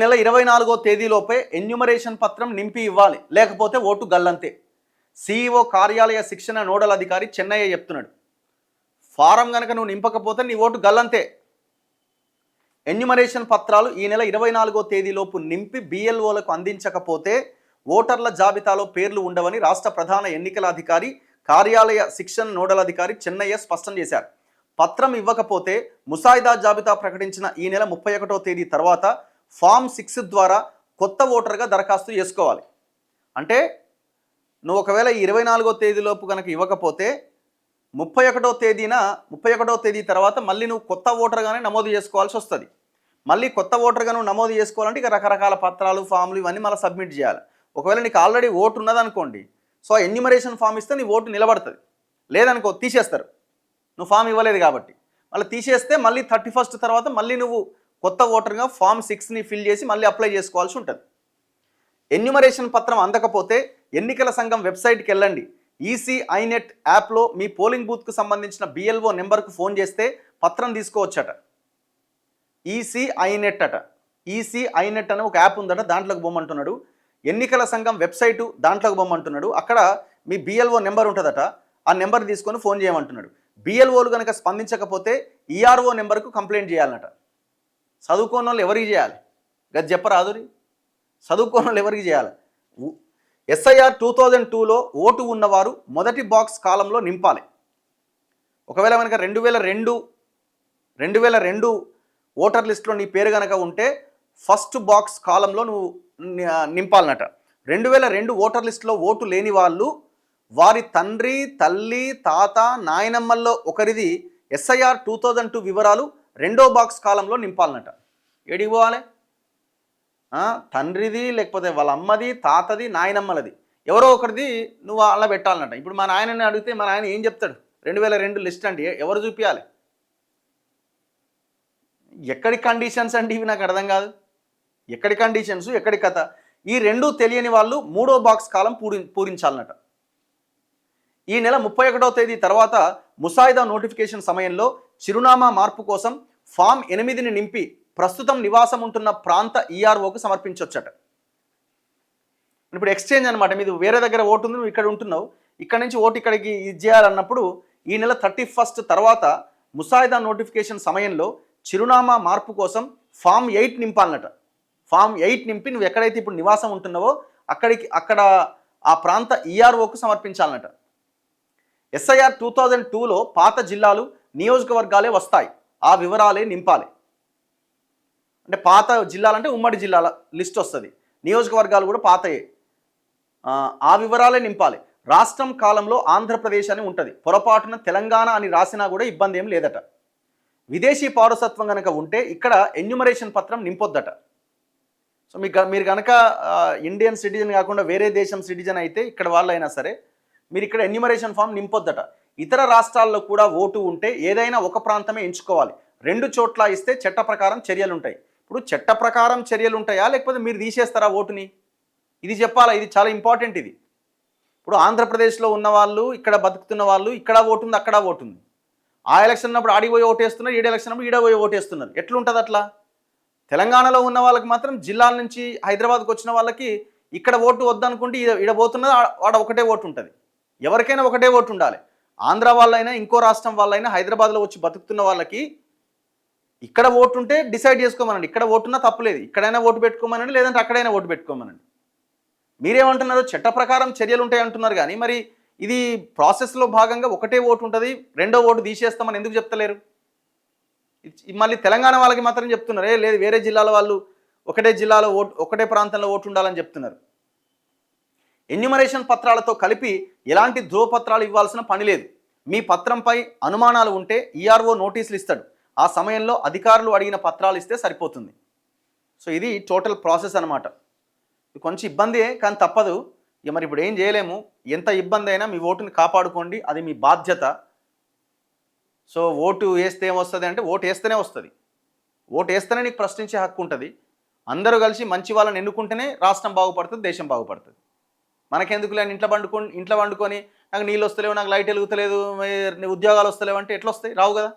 నెల 24వ తేదీలోపే ఎన్యూమరేషన్ పత్రం నింపి ఇవ్వాలి, లేకపోతే ఓటు గల్లంతే. సిఇఓ కార్యాలయ శిక్షణ నోడల్ అధికారి చెన్నయ్య చెప్తున్నాడు. ఫారం కనుక నువ్వు నింపకపోతే నీ ఓటు గల్లంతే. ఎన్యూమరేషన్ పత్రాలు ఈ నెల 24వ తేదీలోపు నింపి బిఎల్ఓలకు అందించకపోతే ఓటర్ల జాబితాలో పేర్లు ఉండవని రాష్ట్ర ప్రధాన ఎన్నికల అధికారి కార్యాలయ శిక్షణ నోడల్ అధికారి చెన్నయ్య స్పష్టం చేశారు. పత్రం ఇవ్వకపోతే ముసాయిదా జాబితా ప్రకటించిన ఈ నెల 31వ తేదీ తర్వాత ఫామ్ 6 ద్వారా కొత్త ఓటర్గా దరఖాస్తు చేసుకోవాలి. అంటే నువ్వు ఒకవేళ 24వ తేదీలోపు కనుక ఇవ్వకపోతే 31వ తేదీ తర్వాత మళ్ళీ నువ్వు కొత్త ఓటర్గానే నమోదు చేసుకోవాల్సి వస్తుంది. మళ్ళీ కొత్త ఓటర్గా నువ్వు నమోదు చేసుకోవాలంటే ఇక రకరకాల పత్రాలు, ఫామ్లు ఇవన్నీ మళ్ళీ సబ్మిట్ చేయాలి. ఒకవేళ నీకు ఆల్రెడీ ఓటు ఉన్నదనుకోండి, సో ఎన్యూమరేషన్ ఫామ్ ఇస్తే నీ ఓటు నిలబడుతుంది. లేదనుకో తీసేస్తారు, నువ్వు ఫామ్ ఇవ్వలేదు కాబట్టి. మళ్ళీ తీసేస్తే మళ్ళీ 31st తర్వాత మళ్ళీ నువ్వు కొత్త ఓటర్గా ఫామ్ 6ని ఫిల్ చేసి మళ్ళీ అప్లై చేసుకోవాల్సి ఉంటుంది. ఎన్యూమరేషన్ పత్రం అందకపోతే ఎన్నికల సంఘం వెబ్సైట్కి వెళ్ళండి. ఈసీ ఐనెట్ యాప్లో మీ పోలింగ్ బూత్కు సంబంధించిన బిఎల్ఓ నెంబర్కు ఫోన్ చేస్తే పత్రం తీసుకోవచ్చట. ఈసీ ఐనెట్ అని ఒక యాప్ ఉందట, దాంట్లోకి బొమ్మంటున్నాడు. ఎన్నికల సంఘం వెబ్సైటు దాంట్లోకి బొమ్మంటున్నాడు. అక్కడ మీ బిఎల్ఓ నెంబర్ ఉంటుందట, ఆ నెంబర్ తీసుకొని ఫోన్ చేయమంటున్నాడు. బిఎల్ఓలు కనుక స్పందించకపోతే ఈఆర్ఓ నెంబర్కు కంప్లైంట్ చేయాలన్నట. చదువుకోని వాళ్ళు ఎవరికి చేయాలి? గది చెప్పరాదురి. చదువుకోని వాళ్ళు ఎవరికి చేయాలి? ఎస్ఐఆర్ 2002లో ఓటు ఉన్నవారు మొదటి బాక్స్ కాలంలో నింపాలి. ఒకవేళ కనుక 2002 ఓటర్ లిస్టులో నీ పేరు కనుక ఉంటే ఫస్ట్ బాక్స్ కాలంలో నువ్వు నింపాలన్నట. 2002 ఓటర్ లిస్టులో ఓటు లేని వాళ్ళు వారి తండ్రి, తల్లి, తాత, నాయనమ్మల్లో ఒకరిది ఎస్ఐఆర్ 2002 వివరాలు 2వ బాక్స్ కాలంలో నింపాలన్నట. ఏడికి పోవాలి? తండ్రిది, లేకపోతే వాళ్ళ అమ్మది, తాతది, నాయనమ్మలది ఎవరో ఒకరిది నువ్వు అలా పెట్టాలన్నట. ఇప్పుడు మా నాయనని అడిగితే మా నాయన ఏం చెప్తాడు? 2002 లిస్ట్ అంటే ఎవరు చూపించాలి? ఎక్కడి కండిషన్స్ అంటే ఇవి నాకు అర్థం కాదు. ఎక్కడి కండిషన్స్, ఎక్కడి కథ? ఈ రెండూ తెలియని వాళ్ళు 3వ బాక్స్ కాలం పూరించాలన్నట. ఈ నెల 31వ తేదీ తర్వాత ముసాయిదా నోటిఫికేషన్ సమయంలో చిరునామా మార్పు కోసం ఫామ్ 8ని నింపి ప్రస్తుతం నివాసం ఉంటున్న ప్రాంత ఈఆర్ఓకు సమర్పించవచ్చట. ఇప్పుడు ఎక్స్చేంజ్ అనమాట. మీది వేరే దగ్గర ఓటు ఉంది, నువ్వు ఇక్కడ ఉంటున్నావు, ఇక్కడ నుంచి ఓటు ఇక్కడికి ఇది చేయాలన్నప్పుడు ఈ నెల 31st తర్వాత ముసాయిదా నోటిఫికేషన్ సమయంలో చిరునామా మార్పు కోసం ఫామ్ 8 నింపాలన్నట. ఫామ్ 8 నింపి నువ్వు ఎక్కడైతే ఇప్పుడు నివాసం ఉంటున్నావో అక్కడ ఆ ప్రాంత ఈఆర్ఓకు సమర్పించాలన్నట. ఎస్ఐఆర్ 2002లో పాత జిల్లాలు, నియోజకవర్గాలే వస్తాయి, ఆ వివరాలే నింపాలి. అంటే పాత జిల్లాలంటే ఉమ్మడి జిల్లాల లిస్ట్ వస్తుంది, నియోజకవర్గాలు కూడా పాతయే, ఆ వివరాలే నింపాలి. రాష్ట్రం కాలంలో ఆంధ్రప్రదేశ్ అని ఉంటుంది, పొరపాటున తెలంగాణ అని రాసినా కూడా ఇబ్బంది ఏం లేదట. విదేశీ పౌరసత్వం కనుక ఉంటే ఇక్కడ ఎన్యూమరేషన్ పత్రం నింపొద్దట. సో మీరు కనుక ఇండియన్ సిటిజన్ కాకుండా వేరే దేశం సిటిజన్ అయితే ఇక్కడ వాళ్ళైనా సరే మీరు ఇక్కడ ఎన్యూమరేషన్ ఫామ్ నింపొద్దట. ఇతర రాష్ట్రాల్లో కూడా ఓటు ఉంటే ఏదైనా ఒక ప్రాంతమే ఎంచుకోవాలి. 2 చోట్ల ఇస్తే చట్ట ప్రకారం చర్యలు ఉంటాయి. ఇప్పుడు చట్ట ప్రకారం చర్యలు ఉంటాయా, లేకపోతే మీరు తీసేస్తారా ఓటుని? ఇది చెప్పాలా, ఇది చాలా ఇంపార్టెంట్. ఇది ఇప్పుడు ఆంధ్రప్రదేశ్లో ఉన్న వాళ్ళు, ఇక్కడ బతుకుతున్న వాళ్ళు, ఇక్కడ ఓటుంది, అక్కడ ఓటుంది. ఆ ఎలక్షన్ ఉన్నప్పుడు ఆడిపోయి ఓటేస్తున్నారు, ఈడ ఎలక్షన్ అప్పుడు ఈడపోయి ఓటేస్తున్నారు. ఎట్లుంటుంది అట్లా? తెలంగాణలో ఉన్న వాళ్ళకి మాత్రం జిల్లాల నుంచి హైదరాబాద్కి వచ్చిన వాళ్ళకి ఇక్కడ ఓటు వద్దనుకుంటే ఈడ పోతున్నది, వాడ ఒకటే ఓటు ఉంటుంది. ఎవరికైనా ఒకటే ఓటు ఉండాలి. ఆంధ్ర వాళ్ళైనా ఇంకో రాష్ట్రం వాళ్ళైనా హైదరాబాద్లో వచ్చి బతుకుతున్న వాళ్ళకి ఇక్కడ ఓటు ఉంటే డిసైడ్ చేసుకోమనండి. ఇక్కడ ఓటున్నా తప్పులేదు, ఇక్కడైనా ఓటు పెట్టుకోమనండి, లేదంటే అక్కడైనా ఓటు పెట్టుకోమనండి. మీరేమంటున్నారు? చట్ట ప్రకారం చర్యలు ఉంటాయి అంటున్నారు, కానీ మరి ఇది ప్రాసెస్లో భాగంగా ఒకటే ఓటు ఉంటుంది, 2వ ఓటు తీసేస్తామని ఎందుకు చెప్తలేరు? మళ్ళీ తెలంగాణ వాళ్ళకి మాత్రం చెప్తున్నారు, లేదు వేరే జిల్లాల వాళ్ళు ఒకటే జిల్లాలో ఒకటే ప్రాంతంలో ఓటు ఉండాలని చెప్తున్నారు. ఎన్యూమరేషన్ పత్రాలతో కలిపి ఎలాంటి ధ్రువపత్రాలు ఇవ్వాల్సిన పని లేదు. మీ పత్రంపై అనుమానాలు ఉంటే ఈఆర్ఓ నోటీసులు ఇస్తాడు. ఆ సమయంలో అధికారులు అడిగిన పత్రాలు ఇస్తే సరిపోతుంది. సో ఇది టోటల్ ప్రాసెస్ అనమాట. ఇది కొంచెం ఇబ్బందే, కానీ తప్పదు. మరి ఇప్పుడు ఏం చేయలేము. ఎంత ఇబ్బంది అయినా మీ ఓటుని కాపాడుకోండి, అది మీ బాధ్యత. సో ఓటు వేస్తే ఏమొస్తుంది అంటే, ఓటు వేస్తేనే వస్తుంది. ఓటు వేస్తేనే నీకు ప్రశ్నించే హక్కు ఉంటుంది. అందరూ కలిసి మంచి వాళ్ళని ఎన్నుకుంటేనే రాష్ట్రం బాగుపడుతుంది, దేశం బాగుపడుతుంది. మనకెందుకు లేని ఇంట్లో వండుకొని నాకు నీళ్ళు వస్తలేవు, నాకు లైట్ వెలుగుతలేదు, ఉద్యోగాలు వస్తలేవు అంటే ఎట్లా వస్తాయి? రావు కదా.